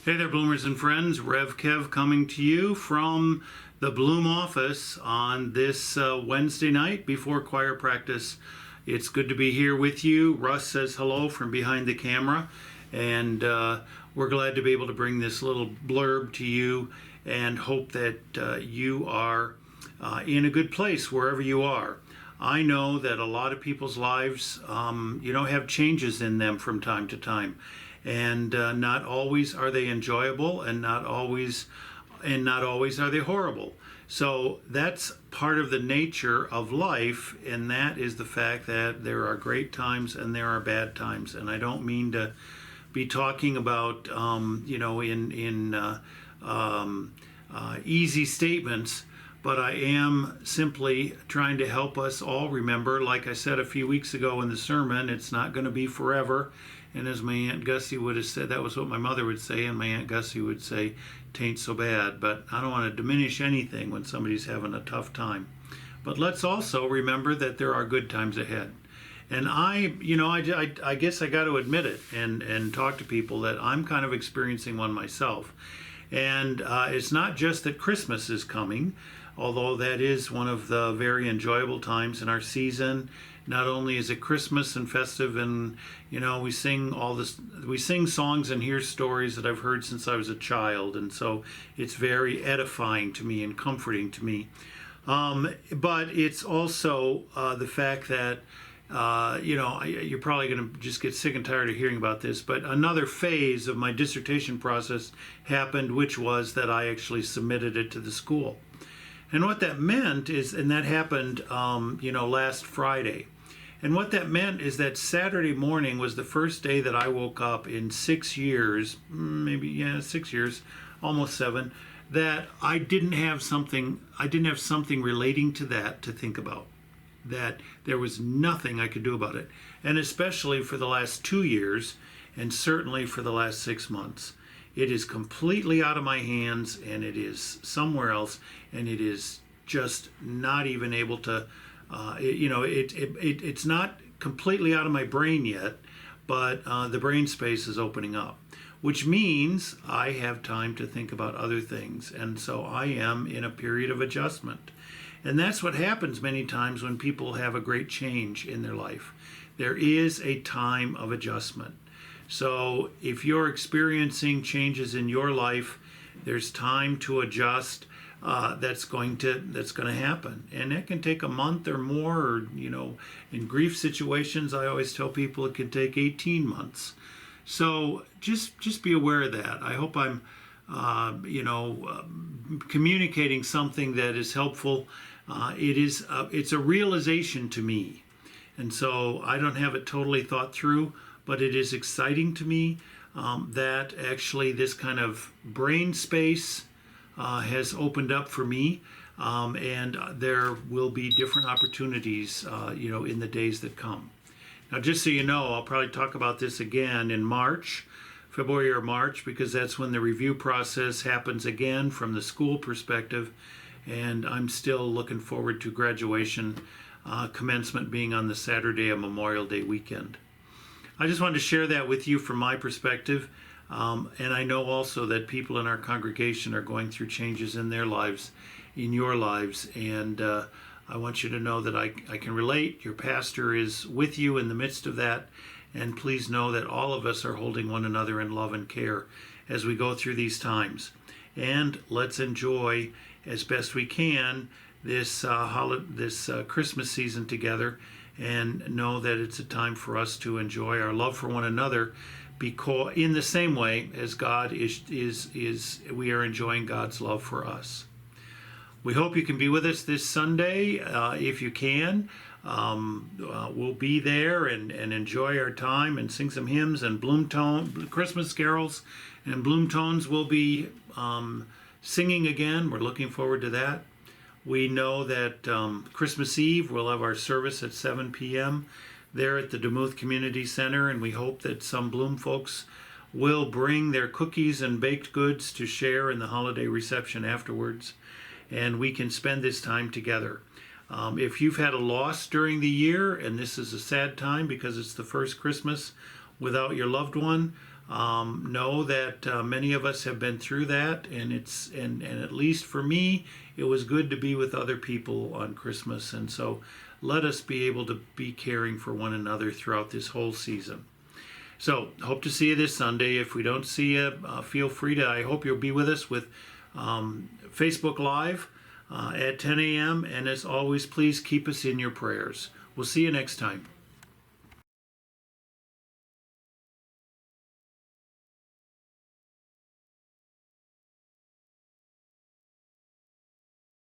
Hey there, Bloomers and friends. Rev Kev coming to you from the Bloom office on this Wednesday night before choir practice. It's good to be here with you. Russ says hello from behind the camera, and we're glad to be able to bring this little blurb to you and hope that you are in a good place wherever you are. I know that a lot of people's lives, have changes in them from time to time, and not always are they enjoyable, and not always are they horrible. So that's part of the nature of life, and that is the fact that there are great times and there are bad times. And I don't mean to be talking about, easy statements, but I am simply trying to help us all remember, like I said a few weeks ago in the sermon, it's not going to be forever. And as my Aunt Gussie would have said, that was what my mother would say, and my Aunt Gussie would say, "Tain't so bad." But I don't want to diminish anything when somebody's having a tough time. But let's also remember that there are good times ahead. And I guess I got to admit it and talk to people that I'm kind of experiencing one myself. And it's not just that Christmas is coming, although that is one of the very enjoyable times in our season. Not only is it Christmas and festive, and we sing songs and hear stories that I've heard since I was a child, and so it's very edifying to me and comforting to me. But it's also the fact that you're probably going to just get sick and tired of hearing about this, but another phase of my dissertation process happened, which was that I actually submitted it to the school. And what that meant is, and that happened, last Friday. And what that meant is that Saturday morning was the first day that I woke up in 6 years, 6 years, almost 7, that I didn't have something relating to that to think about. That there was nothing I could do about it. And especially for the last 2 years, and certainly for the last 6 months. It is completely out of my hands, and it is somewhere else, and it is just not even able to, it's not completely out of my brain yet, but the brain space is opening up, which means I have time to think about other things, and so I am in a period of adjustment. And that's what happens many times when people have a great change in their life. There is a time of adjustment. So if you're experiencing changes in your life, there's time to adjust. That's going to happen, and it can take a month or more. Or in grief situations, I always tell people it can take 18 months. So just be aware of that. I hope I'm communicating something that is helpful. It's a realization to me, and so I don't have it totally thought through. But it is exciting to me that actually this kind of brain space has opened up for me, and there will be different opportunities, in the days that come. Now, just so you know, I'll probably talk about this again in February or March, because that's when the review process happens again from the school perspective, and I'm still looking forward to graduation, commencement being on the Saturday of Memorial Day weekend. I just wanted to share that with you from my perspective, and I know also that people in our congregation are going through changes in their lives, in your lives, and I want you to know that I can relate. Your pastor is with you in the midst of that, and please know that all of us are holding one another in love and care as we go through these times. And let's enjoy as best we can this Christmas season together, and know that it's a time for us to enjoy our love for one another, because in the same way as God is we are enjoying God's love for us. We hope you can be with us this Sunday if you can. We'll be there and enjoy our time and sing some hymns and Christmas carols, and Bloom Tones will be singing again. We're looking forward to that. We know that Christmas Eve we'll have our service at 7 p.m. there at the Demuth Community Center, and we hope that some Bloom folks will bring their cookies and baked goods to share in the holiday reception afterwards, and we can spend this time together. If you've had a loss during the year, and this is a sad time because it's the first Christmas without your loved one, know that many of us have been through that, and and at least for me, it was good to be with other people on Christmas, and so let us be able to be caring for one another throughout this whole season. So hope to see you this Sunday. If we don't see you, feel free to. I hope you'll be with us with Facebook Live at 10 a.m. And as always, please keep us in your prayers. We'll see you next time.